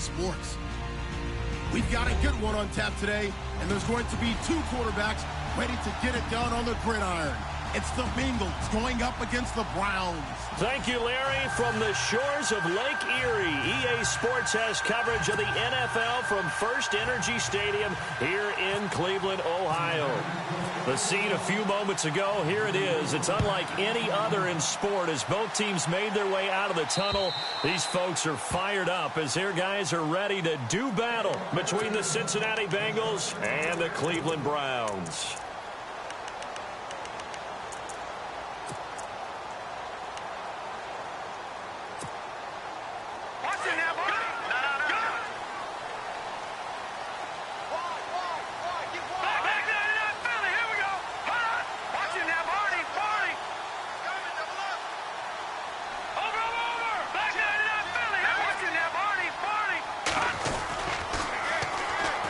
sports. We've got a good one on tap today, and there's going to be two quarterbacks ready to get it done on the gridiron. It's the Bengals going up against the Browns. Thank you, Larry. From the shores of Lake Erie, EA Sports has coverage of the NFL from First Energy Stadium here in Cleveland, Ohio. The scene a few moments ago, here it is. It's unlike any other in sport as both teams made their way out of the tunnel. These folks are fired up as their guys are ready to do battle between the Cincinnati Bengals and the Cleveland Browns.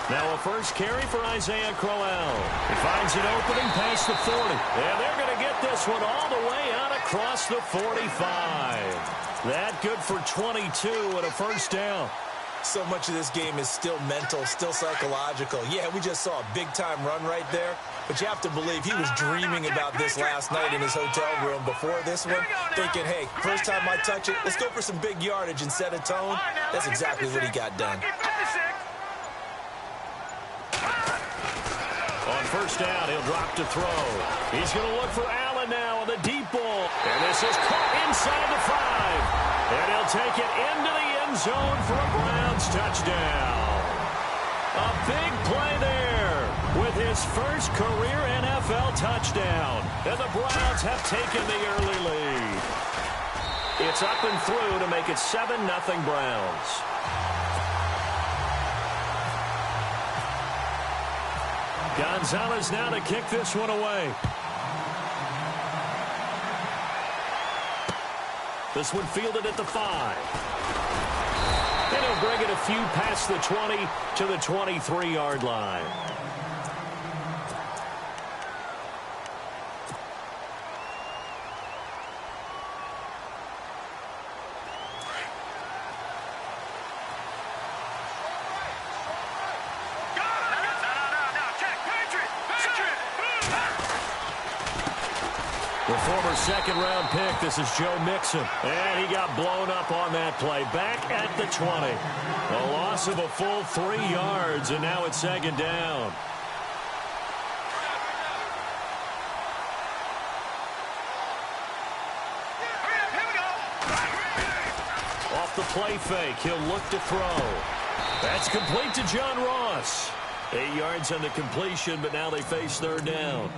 Now a first carry for Isaiah Crowell. He finds an opening past the 40. And they're going to get this one all the way out across the 45. That good for 22 and a first down. So much of this game is still mental, still psychological. Yeah, we just saw a big-time run right there. But you have to believe he was dreaming about this last night in his hotel room before this one, thinking, hey, first time I touch it, let's go for some big yardage and set a tone. That's exactly what he got done. On first down, he'll drop to throw. He's going to look for Allen now on the deep ball. And this is caught inside the 5. And he'll take it into the end zone for a Browns touchdown. A big play there with his first career NFL touchdown. And the Browns have taken the early lead. It's up and through to make it 7-0 Browns. Gonzalez now to kick this one away. This one fielded at the 5. And he'll bring it a few past the 20 to the 23-yard line. The former second-round pick, this is Joe Mixon. And he got blown up on that play. Back at the 20. A loss of a full 3 yards, and now it's second down. Off the play fake, he'll look to throw. That's complete to John Ross. 8 yards on the completion, but now they face third down.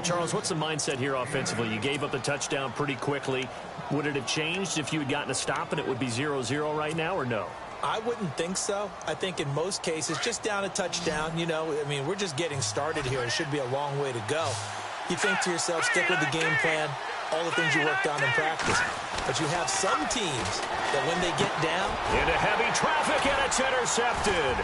Charles, what's the mindset here offensively? You gave up the touchdown pretty quickly. Would it have changed if you had gotten a stop and it would be 0-0 right now, or no? I wouldn't think so. I think in most cases, just down a touchdown, you know, I mean, we're just getting started here. It should be a long way to go. You think to yourself, stick with the game plan, all the things you worked on in practice. But you have some teams that when they get down... Into heavy traffic, and it's intercepted.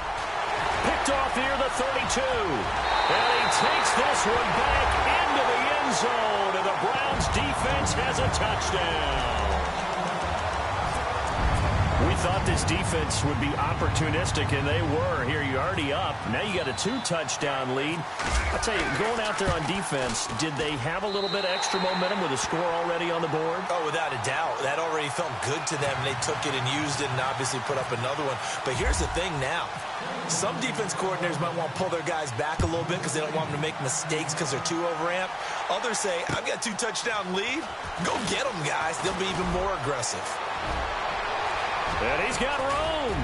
Picked off near the 32. And he takes this one back into the end zone. And the Browns defense has a touchdown. We thought this defense would be opportunistic, and they were. Here, you're already up. Now you got a 2-touchdown lead. I'll tell you, going out there on defense, did they have a little bit of extra momentum with a score already on the board? Oh, without a doubt. That already felt good to them. They took it and used it and obviously put up another one. But here's the thing now. Some defense coordinators might want to pull their guys back a little bit because they don't want them to make mistakes because they're too overamped. Others say, I've got a 2-touchdown lead. Go get them, guys. They'll be even more aggressive. And he's got room.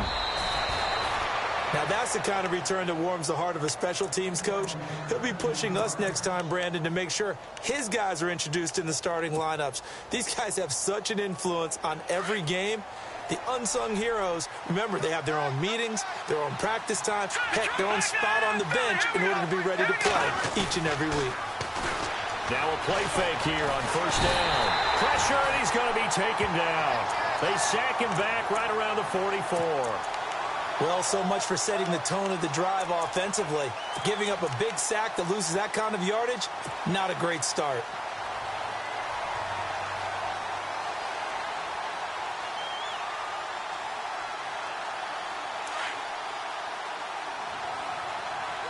Now, that's the kind of return that warms the heart of a special teams coach. He'll be pushing us next time, Brandon, to make sure his guys are introduced in the starting lineups. These guys have such an influence on every game. The unsung heroes, remember, they have their own meetings, their own practice time, heck, their own spot on the bench in order to be ready to play each and every week. Now a play fake here on first down. Pressure, and he's going to be taken down. They sack him back right around the 44. Well, so much for setting the tone of the drive offensively. Giving up a big sack that loses that kind of yardage, not a great start.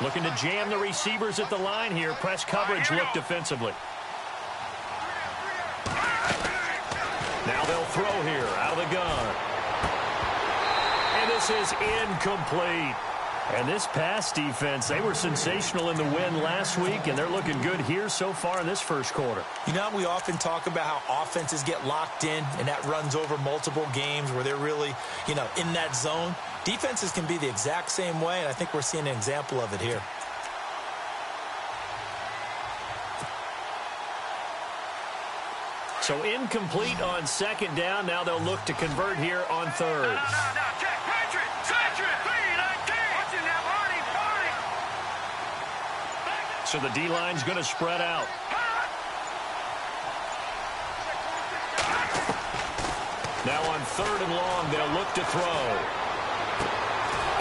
Looking to jam the receivers at the line here. Press coverage look defensively. Now they'll throw here out of the gun. And this is incomplete. And this pass defense, they were sensational in the win last week, and they're looking good here so far in this first quarter. You know, we often talk about how offenses get locked in, and that runs over multiple games where they're really, in that zone. Defenses can be the exact same way, and I think we're seeing an example of it here. So incomplete on second down. Now they'll look to convert here on third. So the D-line's going to spread out. Now on third and long, they'll look to throw.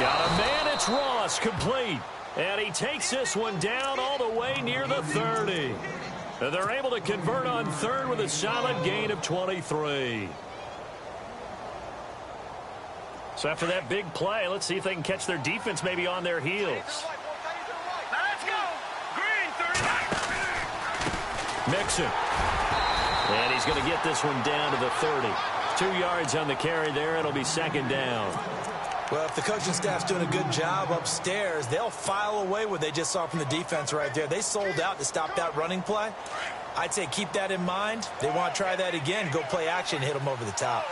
Got a man, it's Ross, complete. And he takes this one down all the way near the 30. And they're able to convert on third with a solid gain of 23. So after that big play, let's see if they can catch their defense maybe on their heels. Mixon. And he's going to get this one down to the 30. 2 yards on the carry there. It'll be second down. Well, if the coaching staff's doing a good job upstairs, they'll file away what they just saw from the defense right there. They sold out to stop that running play. I'd say keep that in mind. They want to try that again. Go play action, hit them over the top.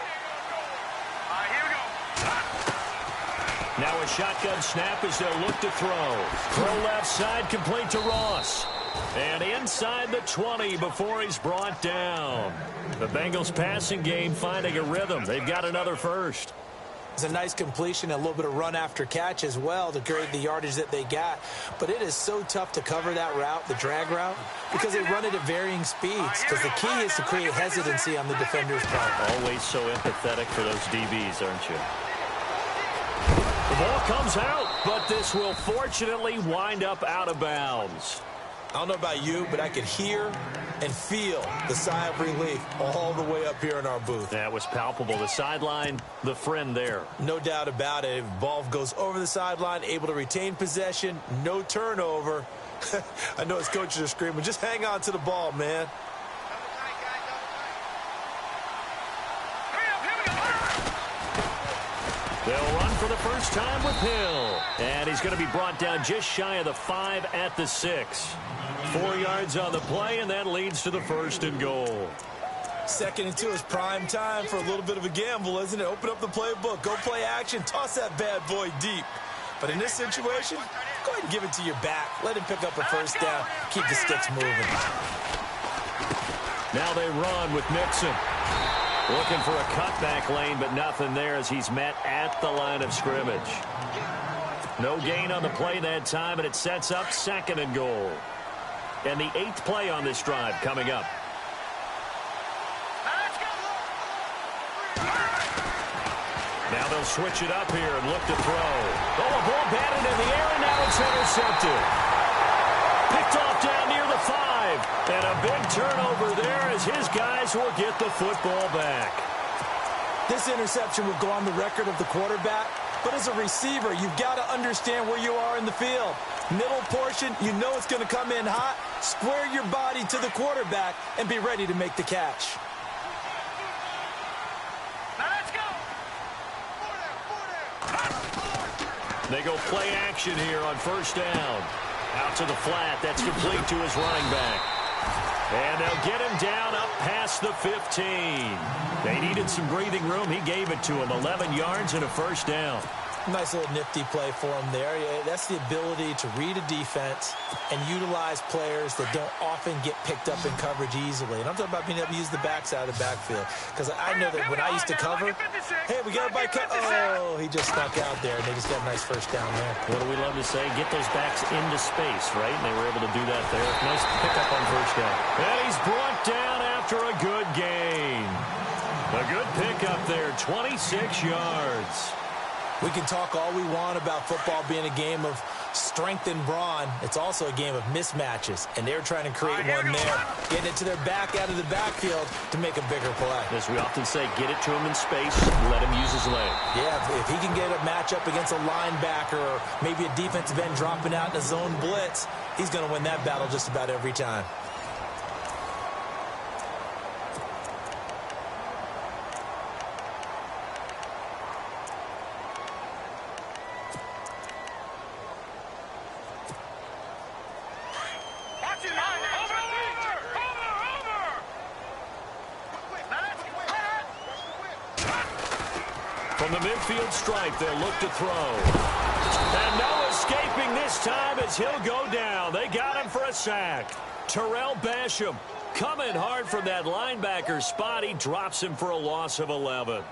Now a shotgun snap as they'll look to throw. Throw left side, complete to Ross. And inside the 20 before he's brought down. The Bengals passing game finding a rhythm. They've got another first. It's a nice completion, a little bit of run after catch as well to create the yardage that they got. But it is so tough to cover that route, the drag route, because they run it at varying speeds. Because the key is to create hesitancy on the defender's part. Always so empathetic for those DBs, aren't you? The ball comes out, but this will fortunately wind up out of bounds. I don't know about you, but I could hear and feel the sigh of relief all the way up here in our booth. That was palpable. The sideline, the friend there. No doubt about it. If ball goes over the sideline, able to retain possession, no turnover. I know his coaches are screaming, just hang on to the ball, man. They'll run for the first time with Hill. And he's going to be brought down just shy of the 5 at the 6. 4 yards on the play, and that leads to the first and goal. 2nd and 2 is prime time for a little bit of a gamble, isn't it? Open up the playbook, go play action, toss that bad boy deep. But in this situation, go ahead and give it to your back. Let him pick up a first down. Keep the sticks moving. Now they run with Mixon. Looking for a cutback lane, but nothing there as he's met at the line of scrimmage. No gain on the play that time, and it sets up 2nd and goal. And the 8th play on this drive coming up. Now they'll switch it up here and look to throw. Oh, a ball batted in the air, and now it's intercepted. Picked off down near the 5. And a big turnover there as his guys will get the football back. This interception will go on the record of the quarterback. But as a receiver, you've got to understand where you are in the field. Middle portion, you know it's going to come in hot. Square your body to the quarterback and be ready to make the catch. Now let's go. They go play action here on first down. Out to the flat. That's complete to his running back. And they'll get him down up past the 15. They needed some breathing room. He gave it to him. 11 yards and a first down. Nice little nifty play for him there. That's the ability to read a defense and utilize players that don't often get picked up in coverage easily. And I'm talking about being able to use the backside of the backfield. Because I know that when I used to cover, hey, we got everybody cut. Oh, he just snuck out there, and they just got a nice first down there. What do we love to say? Get those backs into space, right? And they were able to do that there. Nice pickup on first down. And he's brought down after a good gain. A good pickup there, 26 yards. We can talk all we want about football being a game of strength and brawn. It's also a game of mismatches, and they're trying to create one there, getting it to their back out of the backfield to make a bigger play. As we often say, get it to him in space, let him use his leg. Yeah, if he can get a matchup against a linebacker or maybe a defensive end dropping out in a zone blitz, he's going to win that battle just about every time. From the midfield stripe, they'll look to throw. And no escaping this time as he'll go down. They got him for a sack. Terrell Basham coming hard from that linebacker spot. He drops him for a loss of 11.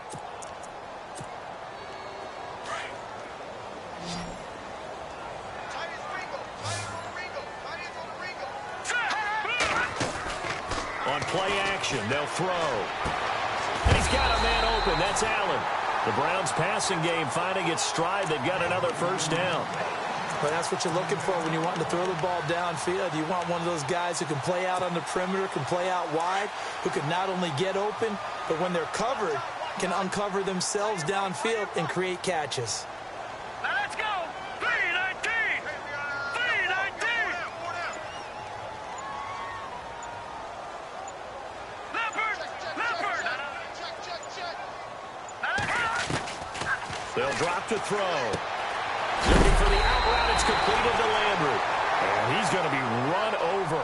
On play action, they'll throw. And he's got a man open. That's Allen. The Browns' passing game finding its stride. They've got another first down. But that's what you're looking for when you want to throw the ball downfield. You want one of those guys who can play out on the perimeter, can play out wide, who can not only get open, but when they're covered, can uncover themselves downfield and create catches. Now let's go. 3-19. 3-19. Leopard. They'll drop to throw. Looking for the out route. It's completed to Landry. And he's going to be run over.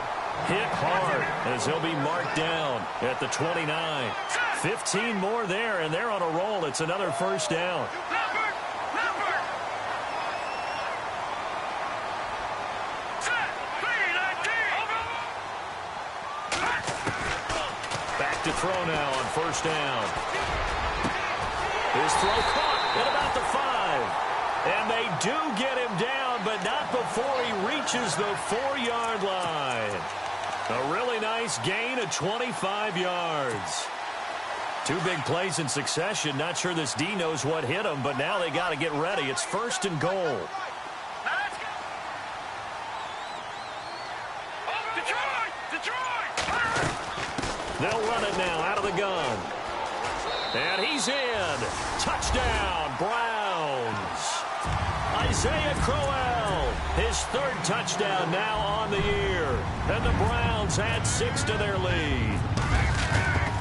Hit hard as he'll be marked down at the 29. 15 more there, and they're on a roll. It's another first down. Back to throw now on first down. His throw caught at about the 5. And they do get him down, but not before he reaches the 4-yard line. A really nice gain of 25 yards. Two big plays in succession. Not sure this D knows what hit him, but now they got to get ready. It's first and goal. They'll run it now out of the gun. And he's in. Touchdown, Browns. Isaiah Crowell, his third touchdown now on the year. And the Browns add 6 to their lead.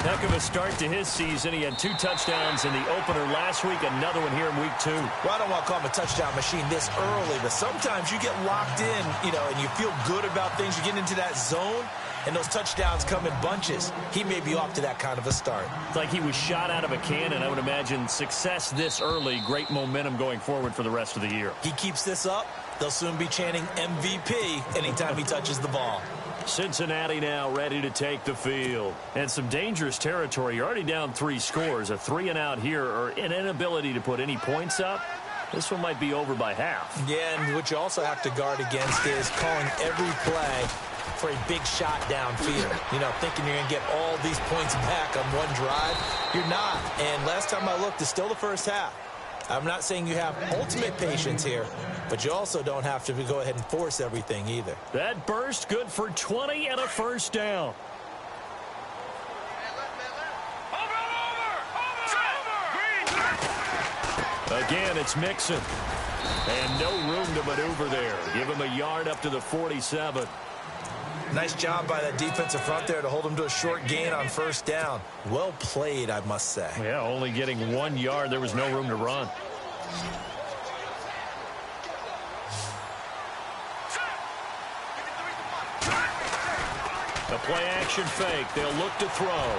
Heck of a start to his season. He had 2 touchdowns in the opener last week, another one here in week 2. Well, I don't want to call him a touchdown machine this early, but sometimes you get locked in, and you feel good about things. You get into that zone, and those touchdowns come in bunches. He may be off to that kind of a start. It's like he was shot out of a cannon. I would imagine success this early, great momentum going forward for the rest of the year. He keeps this up, they'll soon be chanting MVP anytime he touches the ball. Cincinnati now ready to take the field. And some dangerous territory. You're already down 3 scores. A 3-and-out here, or an inability to put any points up. This one might be over by half. Yeah, and what you also have to guard against is calling every play for a big shot downfield. Thinking you're going to get all these points back on one drive. You're not. And last time I looked, it's still the first half. I'm not saying you have ultimate patience here, but you also don't have to go ahead and force everything either. That burst good for 20 and a first down. Again, it's Mixon. And no room to maneuver there. Give him a yard up to the 47. Nice job by that defensive front there to hold him to a short gain on first down. Well played, I must say. Yeah, only getting 1 yard. There was no room to run. The play action fake. They'll look to throw.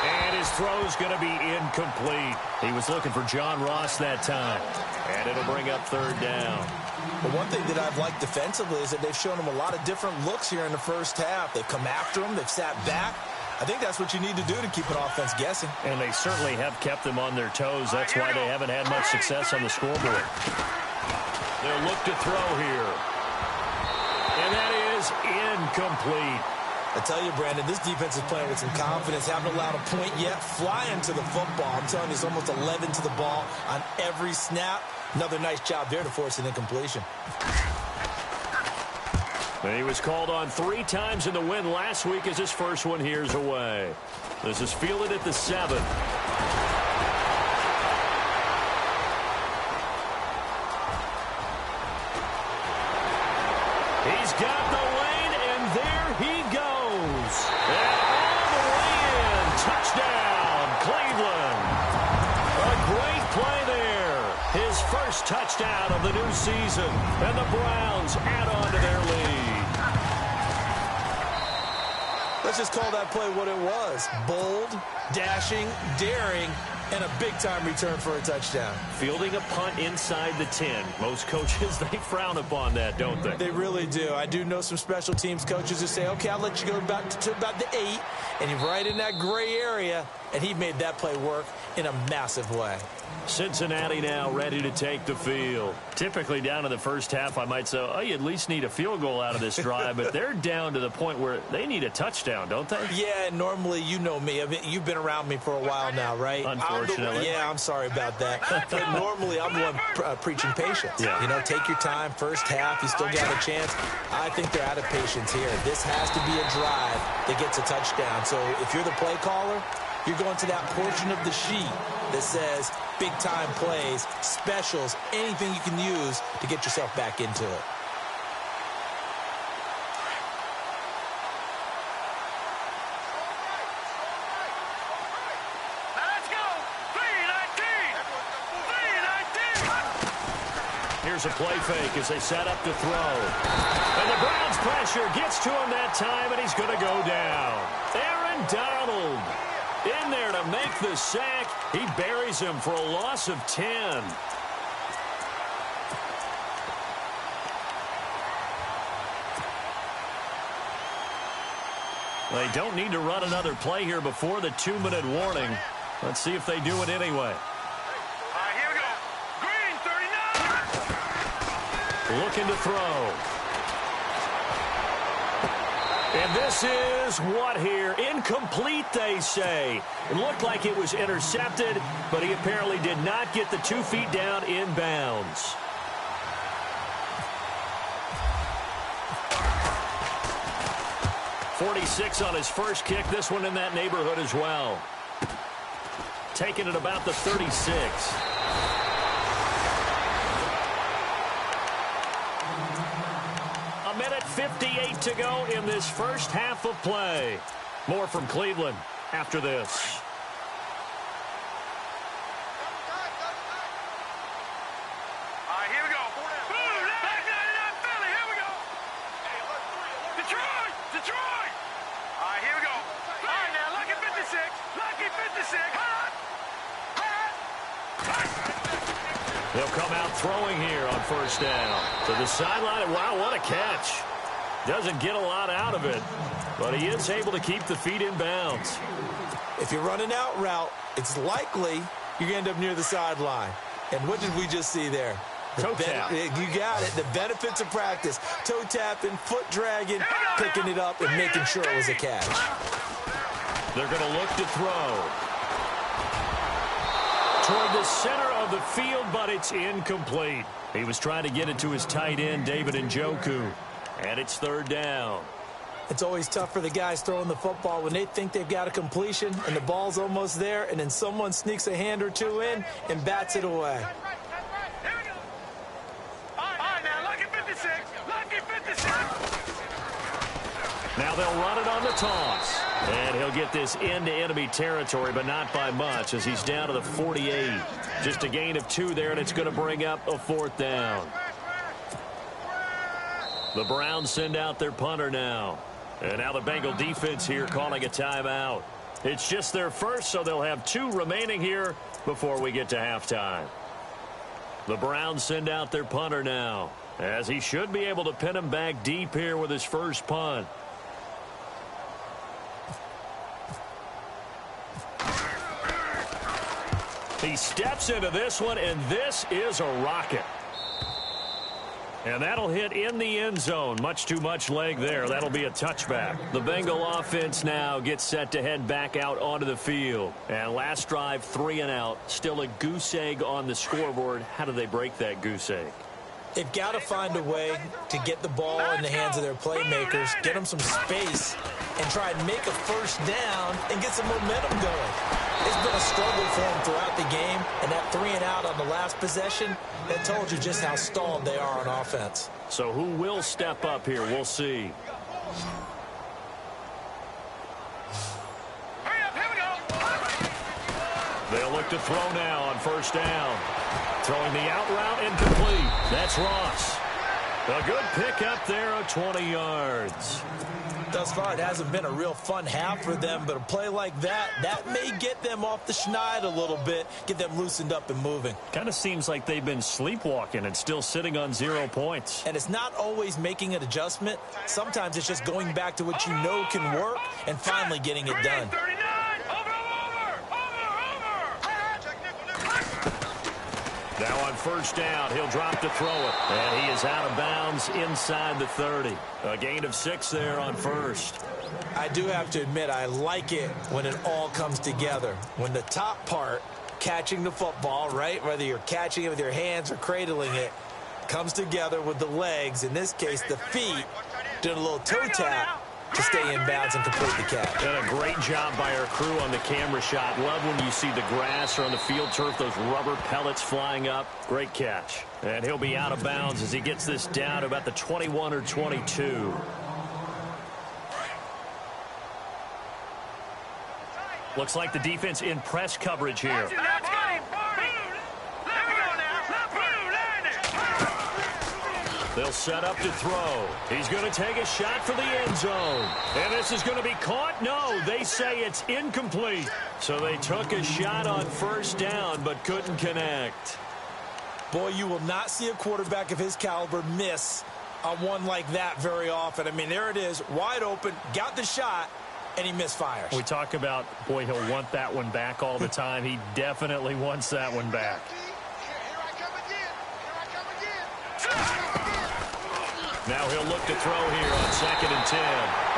And his throw's going to be incomplete. He was looking for John Ross that time. And it'll bring up third down. But one thing that I've liked defensively is that they've shown him a lot of different looks here in the first half. They've come after him. They've sat back. I think that's what you need to do to keep an offense guessing. And they certainly have kept them on their toes. That's why they haven't had much success on the scoreboard. They'll look to throw here. And that is incomplete. I tell you, Brandon, this defense is playing with some confidence. Haven't allowed a point yet. Flying to the football. I'm telling you, it's almost 11 to the ball on every snap. Another nice job there to force an incompletion. And he was called on 3 times in the win last week as his first one here's away. This is fielded at the 7. He's got the lane, and there he goes. And all the way in. Touchdown, Cleveland. A great play there. His first touchdown of the new season. And the Browns add on to their lead. Let's just call that play what it was. Bold, dashing, daring, and a big-time return for a touchdown. Fielding a punt inside the 10. Most coaches, they frown upon that, don't they? They really do. I do know some special teams coaches who say, okay, I'll let you go to about the 8, and you're right in that gray area, and he made that play work in a massive way. Cincinnati now ready to take the field. Typically down in the first half, I might say, oh, you at least need a field goal out of this drive, but they're down to the point where they need a touchdown, don't they? Yeah, normally, you know me. I mean, you've been around me for a while now, right? Unfortunately. I'm sorry about that. But normally, I'm the one preaching patience. Yeah. You know, take your time. First half, you still got a chance. I think they're out of patience here. This has to be a drive that gets a touchdown. So if you're the play caller, you're going to that portion of the sheet that says big-time plays, specials, anything you can use to get yourself back into it. Let's go. 3-19. 3-19. Here's a play fake as they set up to throw. And the Browns pressure gets to him that time, and he's going to go down. Aaron Donald in there to make the sack. He buries him for a loss of 10. They don't need to run another play here before the 2-minute warning. Let's see if they do it anyway. All right, here we go. Green, 39. Looking to throw. And this is what here? Incomplete, they say. It looked like it was intercepted, but he apparently did not get the 2 feet down in bounds. .46 on his first kick. This one in that neighborhood as well. Taking it about the 36. A minute 58 to go in this first half of play. More from Cleveland after this. All right, here we go. Boom, back 99 Philly. Here we go. Detroit, Detroit. All right, here we go. All right, now, lucky 56. Lucky 56. Hot. They'll come out throwing here on first down. To the sideline. Wow, what a catch. Doesn't get a lot out of it, but he is able to keep the feet in bounds. If you're running out route, it's likely you're going to end up near the sideline. And what did we just see there? Toe tap. You got it. The benefits of practice. Toe tapping, foot dragging, picking it up, and making sure it was a catch. They're going to look to throw. Toward the center of the field, but it's incomplete. He was trying to get it to his tight end, David Njoku. And it's third down. It's always tough for the guys throwing the football when they think they've got a completion and the ball's almost there, and then someone sneaks a hand or two in and bats it away. Here we go. All right, now, lucky 56. Lucky 56. Now they'll run it on the toss. And he'll get this into enemy territory, but not by much as he's down to the 48. Just a gain of 2 there, and it's going to bring up a 4th down. The Browns send out their punter now. And now the Bengal defense here calling a timeout. It's just their first, so they'll have 2 remaining here before we get to halftime. The Browns send out their punter now, as he should be able to pin him back deep here with his first punt. He steps into this one, and this is a rocket. And that'll hit in the end zone. Much too much leg there. That'll be a touchback. The Bengal offense now gets set to head back out onto the field. And last drive, 3 and out. Still a goose egg on the scoreboard. How do they break that goose egg? They've got to find a way to get the ball in the hands of their playmakers, get them some space, and try and make a first down and get some momentum going. It's been a struggle for them throughout the game, and that 3 and out on the last possession, that told you just how stalled they are on offense. So who will step up here? We'll see. They'll look to throw now on first down. Throwing the out route incomplete. That's Ross. A good pickup there of 20 yards. Thus far, it hasn't been a real fun half for them, but a play like that may get them off the schneid a little bit, get them loosened up and moving. Kind of seems like they've been sleepwalking and still sitting on 0 points. And it's not always making an adjustment. Sometimes it's just going back to what you know can work and finally getting it done. Now on first down, he'll drop to throw it. And he is out of bounds inside the 30. A gain of 6 there on first. I do have to admit, I like it when it all comes together. When the top part, catching the football, right, whether you're catching it with your hands or cradling it, comes together with the legs, in this case the feet, doing a little toe tap to stay in bounds and complete the catch. And a great job by our crew on the camera shot. Love when you see the grass or on the field turf, those rubber pellets flying up. Great catch. And he'll be out of bounds as he gets this down to about the 21 or 22. Looks like the defense in press coverage here. They'll set up to throw. He's going to take a shot for the end zone. And this is going to be caught? No, they say it's incomplete. So they took a shot on first down but couldn't connect. Boy, you will not see a quarterback of his caliber miss on one like that very often. I mean, there it is, wide open, got the shot, and he misfires. We talk about, boy, he'll want that one back all the time. He definitely wants that one back. Now he'll look to throw here on 2nd and 10.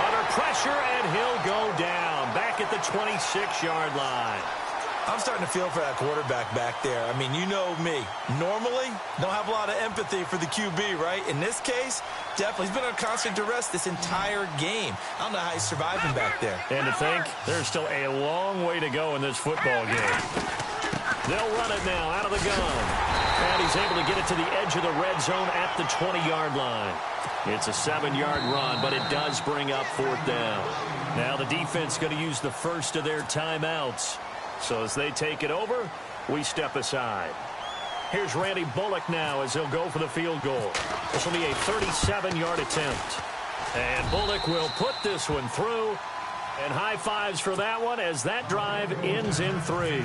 Under pressure, and he'll go down. Back at the 26-yard line. I'm starting to feel for that quarterback back there. I mean, you know me. Normally, don't have a lot of empathy for the QB, right? In this case, definitely. He's been on constant duress this entire game. I don't know how he's surviving back there. And to think, there's still a long way to go in this football game. They'll run it now out of the gun. And he's able to get it to the edge of the red zone at the 20-yard line. It's a 7-yard run, but it does bring up 4th down. Now the defense going to use the first of their timeouts. So as they take it over, we step aside. Here's Randy Bullock now as he'll go for the field goal. This will be a 37-yard attempt. And Bullock will put this one through. And high fives for that one as that drive ends in 3.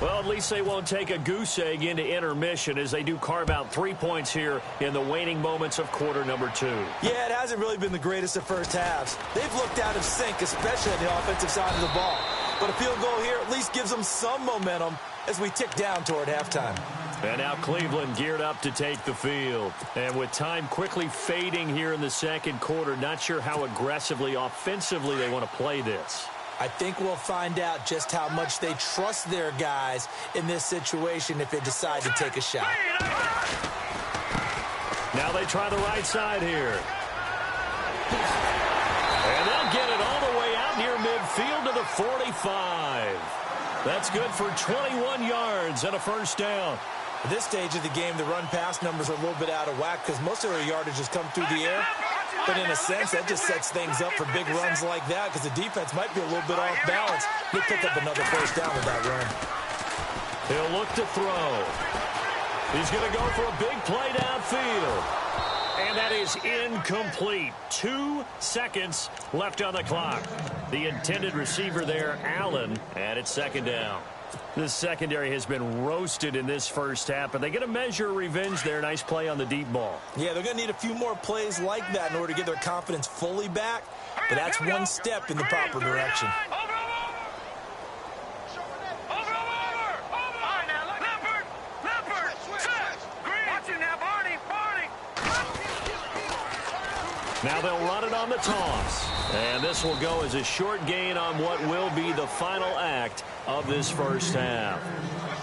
Well, at least they won't take a goose egg into intermission as they do carve out 3 points here in the waning moments of quarter number 2. Yeah, it hasn't really been the greatest of first halves. They've looked out of sync, especially on the offensive side of the ball. But a field goal here at least gives them some momentum as we tick down toward halftime. And now Cleveland geared up to take the field. And with time quickly fading here in the second quarter, not sure how aggressively, offensively they want to play this. I think we'll find out just how much they trust their guys in this situation if they decide to take a shot. Now they try the right side here. And they'll get it all the way out near midfield to the 45. That's good for 21 yards and a first down. At this stage of the game, the run-pass numbers are a little bit out of whack because most of their yardage has come through the air. But in a sense, that just sets things up for big runs like that because the defense might be a little bit off balance. They pick up another first down with that run. He'll look to throw. He's going to go for a big play downfield. And that is incomplete. 2 seconds left on the clock. The intended receiver there, Allen, and it's 2nd down. This secondary has been roasted in this first half, but they get a measure of revenge there. Nice play on the deep ball. Yeah, they're going to need a few more plays like that in order to get their confidence fully back, but that's one step in the proper direction. Now they'll run it on the toss. And this will go as a short gain on what will be the final act of this first half.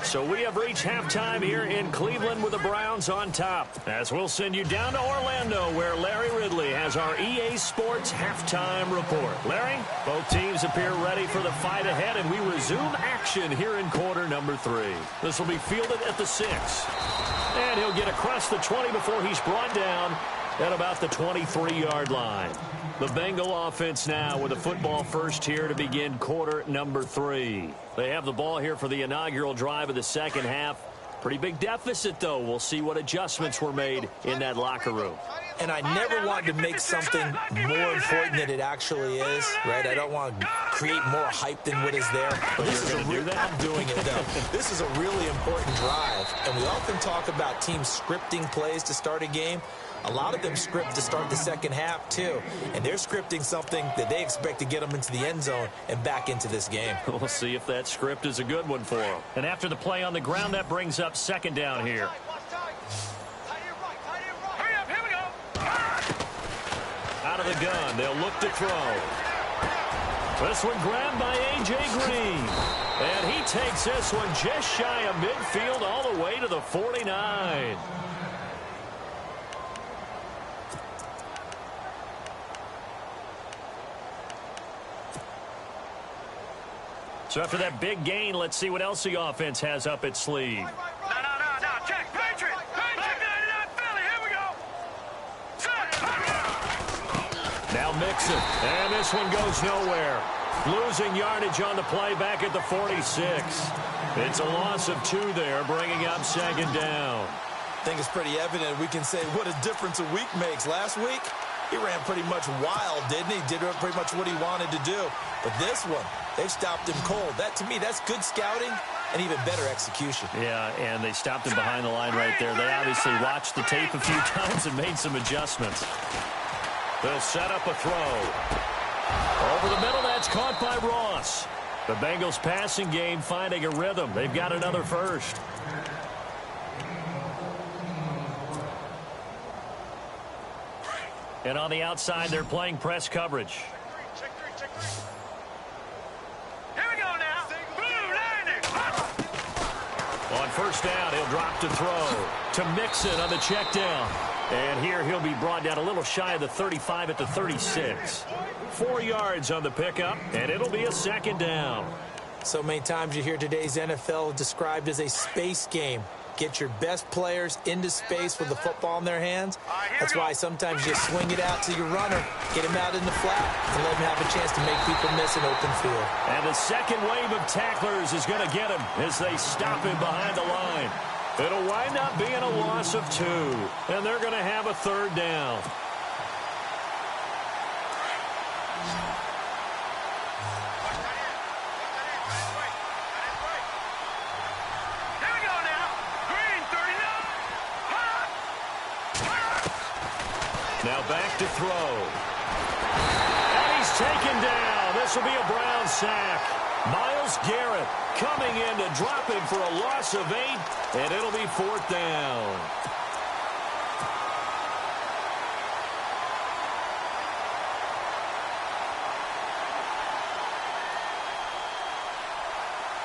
So we have reached halftime here in Cleveland with the Browns on top. As we'll send you down to Orlando, where Larry Ridley has our EA Sports halftime report. Larry, both teams appear ready for the fight ahead, and we resume action here in quarter number 3. This will be fielded at the 6. And he'll get across the 20 before he's brought down at about the 23-yard line. The Bengal offense now with a football first here to begin quarter number 3. They have the ball here for the inaugural drive of the second half. Pretty big deficit, though. We'll see what adjustments were made in that locker room. And I never want to make something more important than it actually is, right? I don't want to create more hype than what is there. But you're going to do that? I'm doing it, though. This is a really important drive, and we often talk about teams scripting plays to start a game. A lot of them script to start the second half, too. And they're scripting something that they expect to get them into the end zone and back into this game. We'll see if that script is a good one for them. And after the play on the ground, that brings up second down here. Out of the gun, they'll look to throw. This one grabbed by A.J. Green. And he takes this one just shy of midfield all the way to the 49. So after that big gain, let's see what else the offense has up its sleeve. No. Check. Patriot. Philly. Here we go. Now Mixon. And this one goes nowhere. Losing yardage on the play back at the 46. It's a loss of 2 there, bringing up second down. I think it's pretty evident. We can say what a difference a week makes. Last week, he ran pretty much wild, didn't he? Did pretty much what he wanted to do. But this one, they've stopped him cold. That, to me, that's good scouting and even better execution. Yeah, and they stopped him behind the line right there. They obviously watched the tape a few times and made some adjustments. They'll set up a throw. Over the middle, that's caught by Ross. The Bengals passing game finding a rhythm. They've got another first. And on the outside, they're playing press coverage. Check three. Here we go now. Blue landing. On first down, he'll drop to throw to Mixon on the check down. And here he'll be brought down a little shy of the 35 at the 36. 4 yards on the pickup, and it'll be a second down. So many times you hear today's NFL described as a space game. Get your best players into space with the football in their hands. That's why sometimes you swing it out to your runner, get him out in the flat, and let him have a chance to make people miss an open field. And the second wave of tacklers is going to get him as they stop him behind the line. It'll wind up being a loss of 2, and they're going to have a third down. Now back to throw. And he's taken down. This will be a Brown sack. Myles Garrett coming in to drop him for a loss of 8, and it'll be 4th down.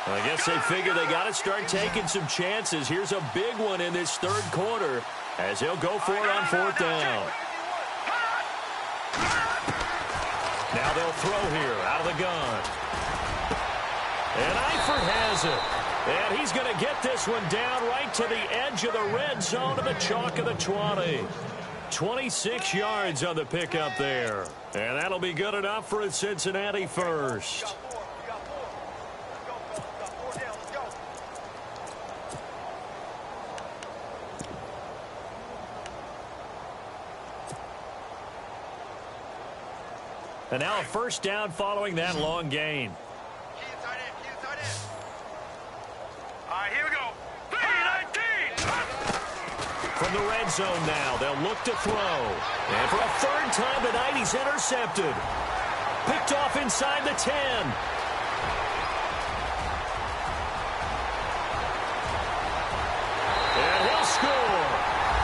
I guess they figure they got to start taking some chances. Here's a big one in this third quarter as he'll go for it on 4th down. Now they'll throw here out of the gun. And Eifert has it. And he's going to get this one down right to the edge of the red zone of the chalk of the 20. 26 yards on the pickup there. And that'll be good enough for a Cincinnati first. And now a first down following that long gain. All right, here we go. 19. From the red zone now, they'll look to throw. And for a third time tonight, he's intercepted. Picked off inside the 10. And he'll score.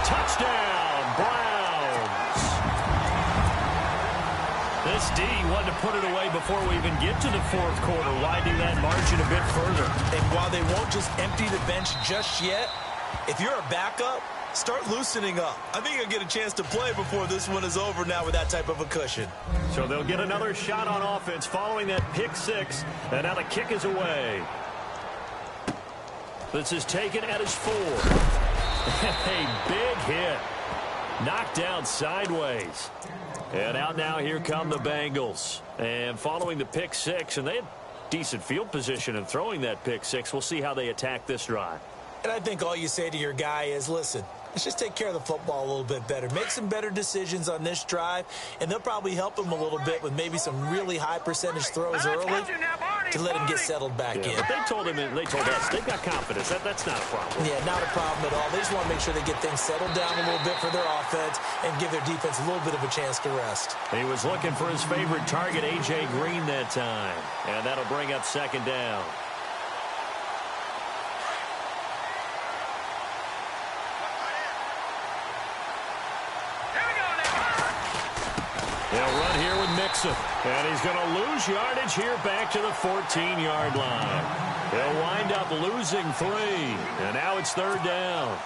Touchdown, Browns. put it away before we even get to the fourth quarter. Widen that margin a bit further. And while they won't just empty the bench just yet, if you're a backup, start loosening up. I think you'll get a chance to play before this one is over now with that type of a cushion. So they'll get another shot on offense following that pick six. And now the kick is away. This is taken at his 4. A big hit. Knocked down sideways. And out now, here come the Bengals. And following the pick six, and they had decent field position in throwing that pick six. We'll see how they attack this drive. And I think all you say to your guy is, listen, let's just take care of the football a little bit better. Make some better decisions on this drive, and they'll probably help him a little bit with maybe some really high percentage throws early to let him get settled back in. But they told us, they've got confidence. That's not a problem. Yeah, not a problem at all. They just want to make sure they get things settled down a little bit for their offense and give their defense a little bit of a chance to rest. He was looking for his favorite target, A.J. Green, that time. And that'll bring up second down. They'll run here with Mixon. And he's going to lose yardage here back to the 14-yard line. He'll wind up losing 3. And now it's third down.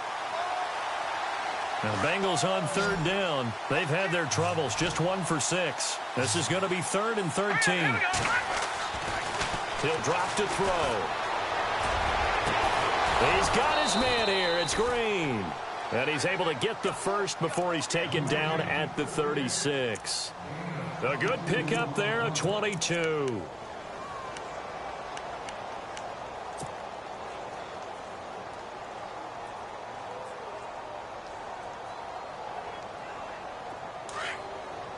Now, Bengals on third down. They've had their troubles. Just 1 for 6. This is going to be 3rd and 13. He'll drop to throw. He's got his man here. It's Green. And he's able to get the first before he's taken down at the 36. A good pickup there, a 22.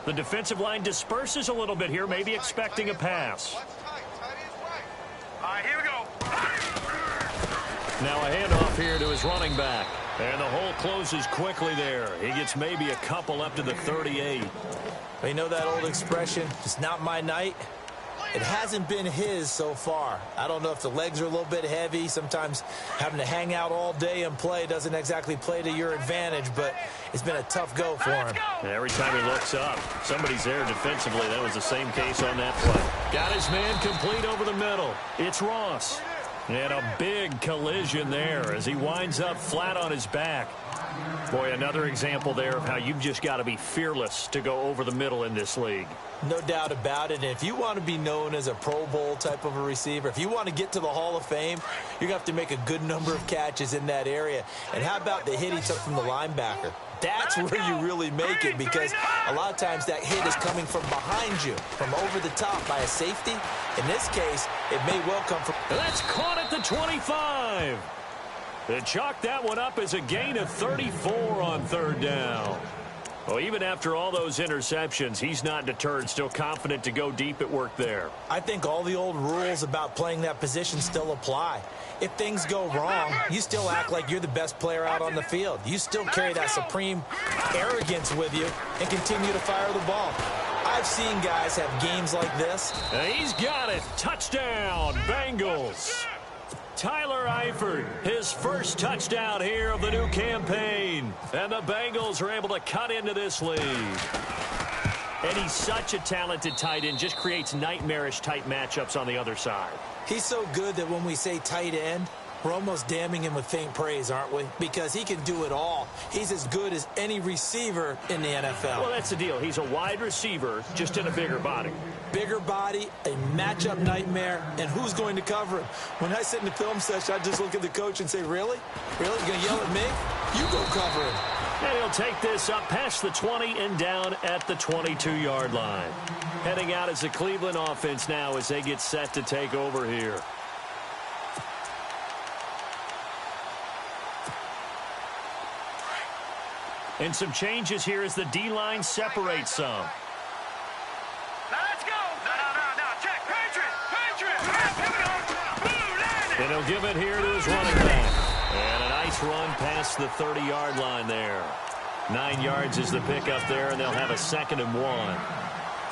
The defensive line disperses a little bit here, maybe expecting a pass. All right, here we go. Now a handoff here to his running back. And the hole closes quickly there. He gets maybe a couple up to the 38. You know that old expression, it's not my night? It hasn't been his so far. I don't know if the legs are a little bit heavy. Sometimes having to hang out all day and play doesn't exactly play to your advantage, but it's been a tough go for him. And every time he looks up, somebody's there defensively. That was the same case on that play. Got his man complete over the middle. It's Ross. And a big collision there as he winds up flat on his back. Boy, another example there of how you've just got to be fearless to go over the middle in this league. No doubt about it. And if you want to be known as a Pro Bowl type of a receiver, if you want to get to the Hall of Fame, you're going to have to make a good number of catches in that area. And how about the hit he took from the linebacker? That's where you really make it, because a lot of times that hit is coming from behind you, from over the top by a safety. In this case, it may well come from... That's caught at the 25. They chalked that one up as a gain of 34 on third down. Well, even after all those interceptions, he's not deterred, still confident to go deep at work there. I think all the old rules about playing that position still apply. If things go wrong, you still act like you're the best player out on the field. You still carry that supreme arrogance with you and continue to fire the ball. I've seen guys have games like this. And he's got it. Touchdown, Bengals. Tyler Eifert, his first touchdown here of the new campaign. And the Bengals are able to cut into this lead. And he's such a talented tight end, just creates nightmarish-type matchups on the other side. He's so good that when we say tight end, we're almost damning him with faint praise, aren't we? Because he can do it all. He's as good as any receiver in the NFL. Well, that's the deal. He's a wide receiver, just in a bigger body. Bigger body, a matchup nightmare, and who's going to cover him? When I sit in the film session, I just look at the coach and say, really? Really? You're going to yell at me? You go cover him. And he'll take this up past the 20 and down at the 22-yard line. Heading out as the Cleveland offense now as they get set to take over here. And some changes here as the D-line separates some. Now let's go. No. Check. Patriot. Here we go. Boom, landed. And he'll give it here to his running back. And a nice run past the 30-yard line there. 9 yards is the pickup there, and they'll have a 2nd and 1.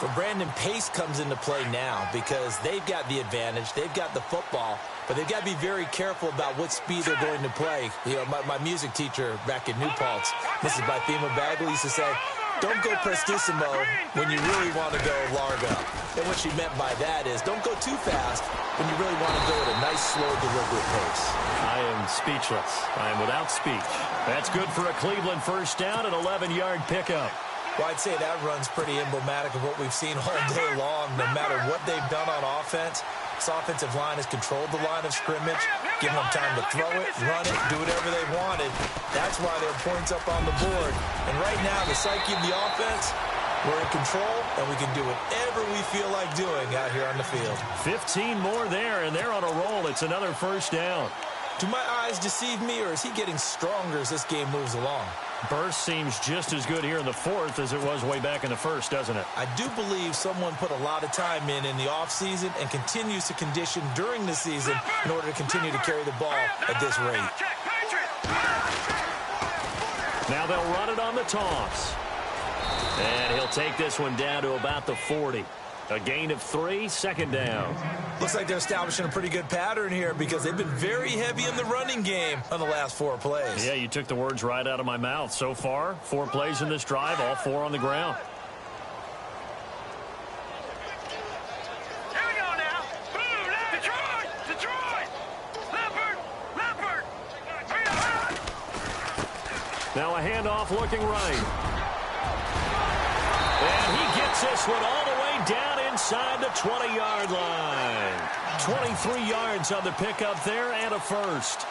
Well, Brandon, pace comes into play now because they've got the advantage. They've got the football, but they've got to be very careful about what speed they're going to play. You know, my music teacher back in New Paltz, Mrs. Bythema Bagley, used to say, don't go prestissimo when you really want to go largo. And what she meant by that is don't go too fast when you really want to go at a nice, slow, deliberate pace. I am speechless. I am without speech. That's good for a Cleveland first down, an 11-yard pickup. Well, I'd say that run's pretty emblematic of what we've seen all day long. No matter what they've done on offense, this offensive line has controlled the line of scrimmage, given them time to throw it, run it, do whatever they wanted. That's why there are points up on the board. And right now, the psyche of the offense, we're in control, and we can do whatever we feel like doing out here on the field. 15 more there, and they're on a roll. It's another first down. Do my eyes deceive me, or is he getting stronger as this game moves along? Burst seems just as good here in the fourth as it was way back in the first, doesn't it? I do believe someone put a lot of time in the offseason and continues to condition during the season in order to continue to carry the ball at this rate. Now they'll run it on the toss. And he'll take this one down to about the 40. A gain of 3, second down. Looks like they're establishing a pretty good pattern here because they've been very heavy in the running game on the last 4 plays. Yeah, you took the words right out of my mouth. So far, 4 plays in this drive, all 4 on the ground. Here we go now. Boom, Detroit, Detroit. Leopard. Now a handoff looking right. And he gets this one all the way down inside the 20-yard line. 23 yards on the pickup there and a first.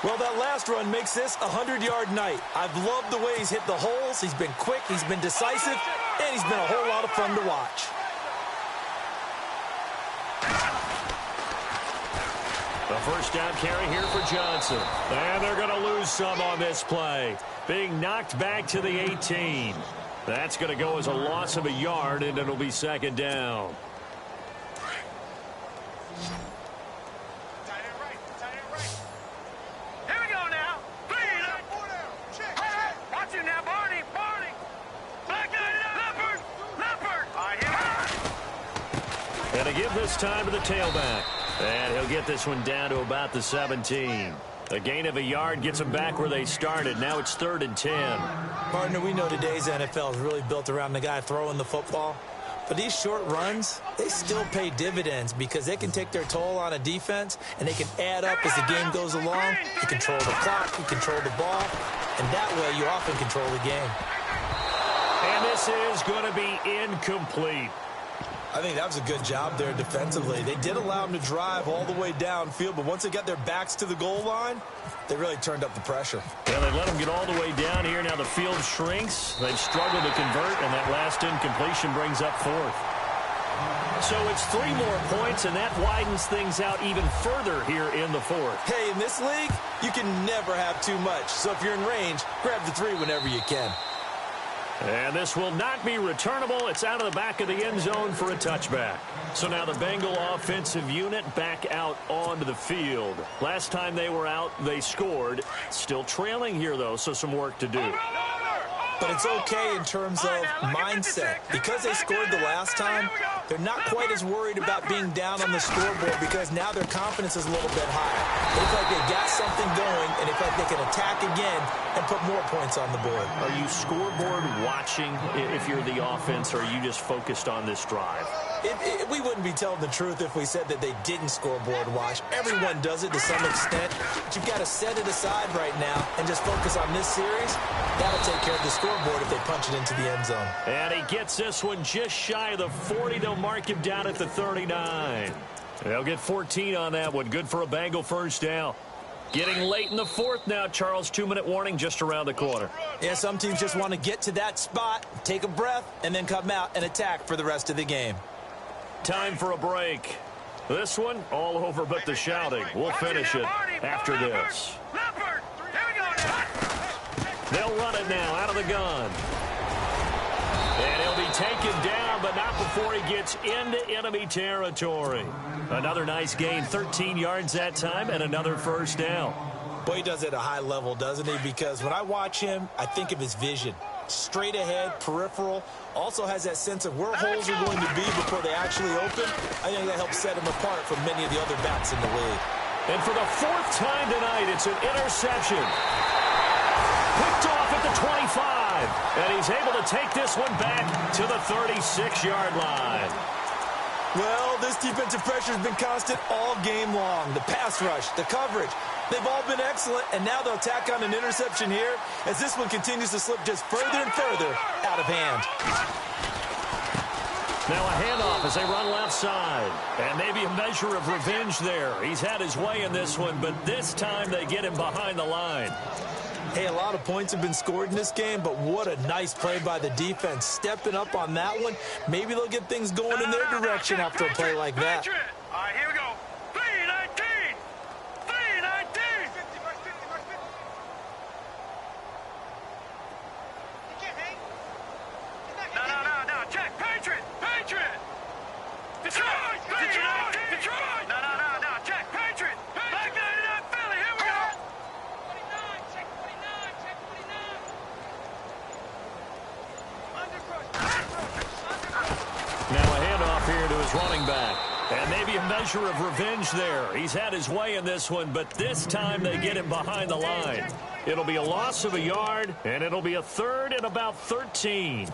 Well, that last run makes this a 100-yard night. I've loved the way he's hit the holes. He's been quick, he's been decisive, and he's been a whole lot of fun to watch. The first down carry here for Johnson. And they're going to lose some on this play. Being knocked back to the 18. That's going to go as a loss of a yard, and it'll be second down. Here we go now. Watch him now, Barney. Black guy, Leopard. All right, here we go. And to give this time to the tailback. And he'll get this one down to about the 17. A gain of a yard gets them back where they started. Now it's 3rd and 10. Partner, we know today's NFL is really built around the guy throwing the football. But these short runs, they still pay dividends because they can take their toll on a defense and they can add up as the game goes along. You control the clock, you control the ball, and that way you often control the game. And this is going to be incomplete. I think that was a good job there defensively. They did allow them to drive all the way downfield, but once they got their backs to the goal line, they really turned up the pressure. Yeah, they let them get all the way down here. Now the field shrinks. They've struggled to convert, and that last incompletion brings up 4th. So it's 3 more points, and that widens things out even further here in the 4th. Hey, in this league, you can never have too much. So if you're in range, grab the 3 whenever you can. And this will not be returnable. It's out of the back of the end zone for a touchback. So now the Bengal offensive unit back out onto the field. Last time they were out, they scored. Still trailing here, though, so some work to do. But it's okay in terms of mindset. Because they scored the last time, they're not quite as worried about being down on the scoreboard because now their confidence is a little bit higher. They feel like they got something going, and they feel like they can attack again and put more points on the board. Are you scoreboard watching if you're the offense, or are you just focused on this drive? We wouldn't be telling the truth if we said that they didn't scoreboard watch. Everyone does it to some extent. But you've got to set it aside right now and just focus on this series. That'll take care of the scoreboard if they punch it into the end zone. And he gets this one just shy of the 40. They'll mark him down at the 39. They'll get 14 on that one. Good for a Bengal first down. Getting late in the 4th now, Charles. 2-minute warning just around the corner. Yeah, some teams just want to get to that spot, take a breath, and then come out and attack for the rest of the game. Time for a break. This one, all over but the shouting. We'll finish it after this. They'll run it now out of the gun. And he'll be taken down, but not before he gets into enemy territory. Another nice gain, 13 yards that time, and another first down. Boy, he does it at a high level, doesn't he? Because when I watch him, I think of his vision. Straight ahead, peripheral, also has that sense of where holes are going to be before they actually open. I think that helps set him apart from many of the other backs in the league. And for the 4th time tonight, it's an interception. Picked off at the 25. And he's able to take this one back to the 36-yard line. Well, this defensive pressure has been constant all game long. The pass rush, the coverage, they've all been excellent, and now they'll tack on an interception here as this one continues to slip just further and further out of hand. Now a handoff as they run left side. And maybe a measure of revenge there. He's had his way in this one, but this time they get him behind the line. Hey, a lot of points have been scored in this game, but what a nice play by the defense. Stepping up on that one, maybe they'll get things going in their direction after a play like that. All right, here we go. 3-19. 3-19. No. Check. Patriot. Detroit. No. Check. Patriot. Back 99 Philly. Here we go. 49. Check 49. Check 49. Now a handoff here to his running back. And maybe a measure of revenge there. He's had his way in this one, but this time they get him behind the line. It'll be a loss of a yard, and it'll be a 3rd and about 13.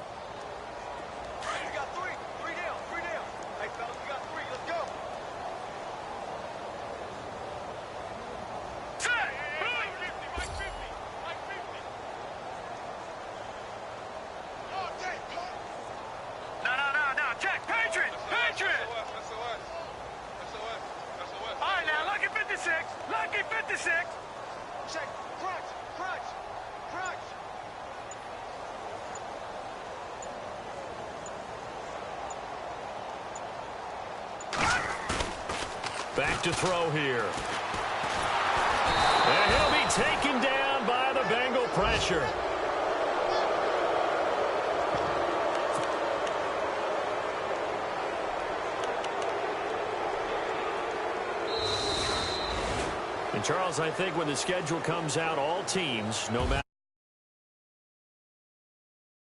Lucky 56. Check. Crunch. Back to throw here. And he'll be taken down by the Bengal pressure. And Charles, I think when the schedule comes out, all teams, no matter